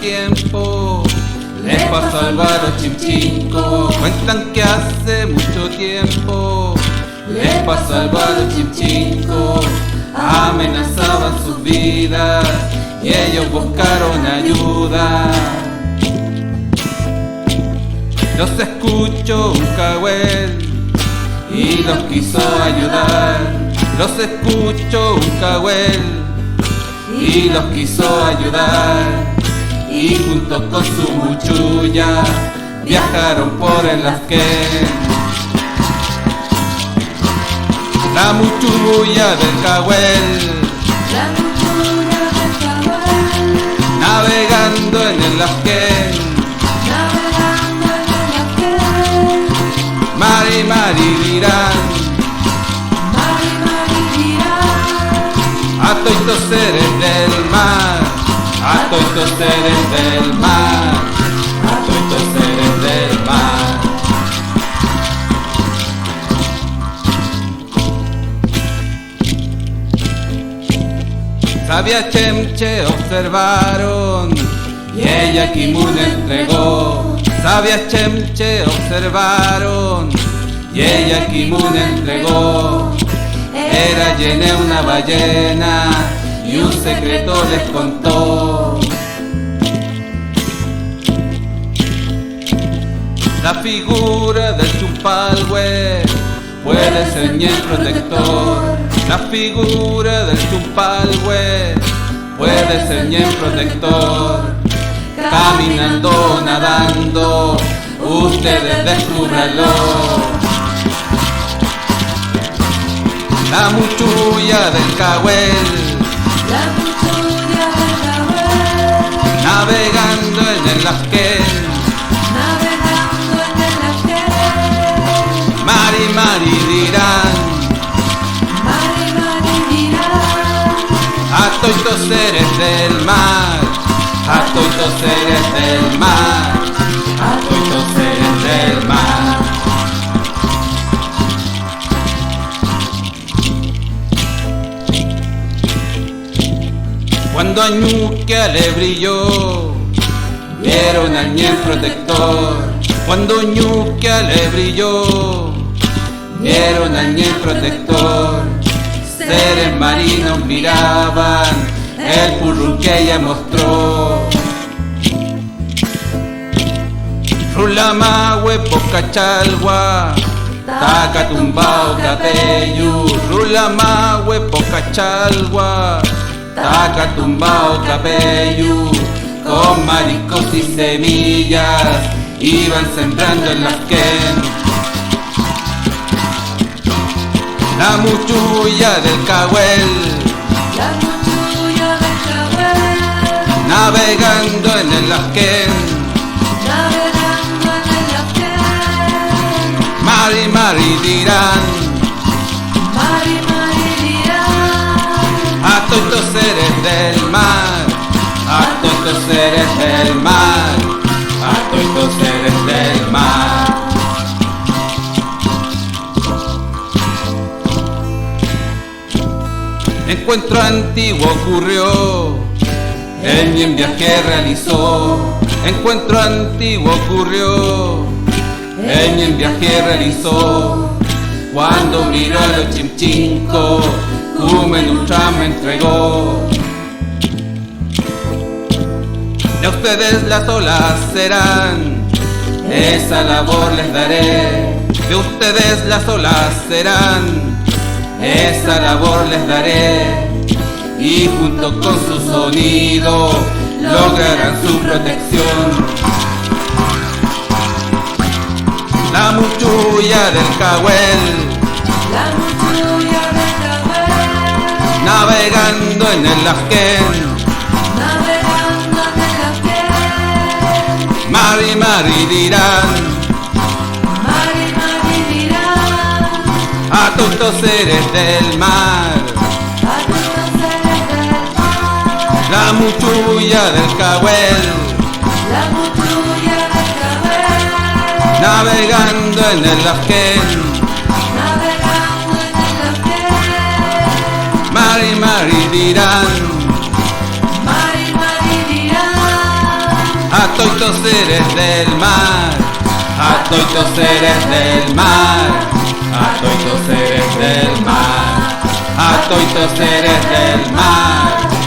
tiempo les pasó al Álvaro Chimchinco. Cuentan que hace mucho tiempo les pasó al Álvaro Chimchinco. Amenazaban sus vidas y ellos buscaron ayuda. Los escuchó un cahuel y los quiso ayudar. Los escuchó un cahuel y los quiso ayudar. Y junto con su muchulla viajaron por el Lasquén. La muchulla del cahuel, navegando en el Lasquén. Mari, Mari dirán, a toitos seres del mar, a toitos seres del mar, a toitos seres del mar. Sabia Chemche observaron y ella Kimun entregó. Sabia Chemche observaron y ella Kimun entregó. Era Yené una ballena y un secreto les contó. La figura del Chumpalhue puede ser ñen protector. La figura del Chumpalhue puede ser ñen protector. Caminando o nadando, ustedes descúbranlo. La muchulla del cahuel, navegando en el Lasquén. Mari, Mari dirán, a toitos seres del mar, a toitos seres del mar, a toitos seres del mar. Cuando a Ñuquia le brilló, vieron al ñen protector. Cuando Ñuquia le brilló, vieron al ñen protector. Seres marinos miraban el purrún que ella mostró. Rulamahue Pocachalhua, Tacatumbao Capeyu. Rulamahue Pocachalhua, Tacatumbao Capeyu. Con mariscos y semillas iban sembrando el Lasquén. La muchulla del cahuel, navegando en el Lasquén. Mari, Mari dirán, a toitos seres del mar, a toitos seres del mar, a toitos seres del mar. Encuentro antiguo ocurrió, el ñen viaje realizó. Encuentro antiguo ocurrió, el ñen viaje realizó. Cuando miró a los Chimchinco, Cumenucha me entregó. De ustedes las olas serán, esa labor les daré. De ustedes las olas serán, esa labor les daré. Y junto con su sonido lograrán su protección. La muchulla del cahuel, navegando en el Lasquén. Mari, Mari dirán, a toitos seres del mar. La muchulla del cahuel, navegando en el Lasquén. Mari, Mari dirán, a toitos seres del mar, a toitos seres del mar, a toitos seres del mar, a toitos seres del mar.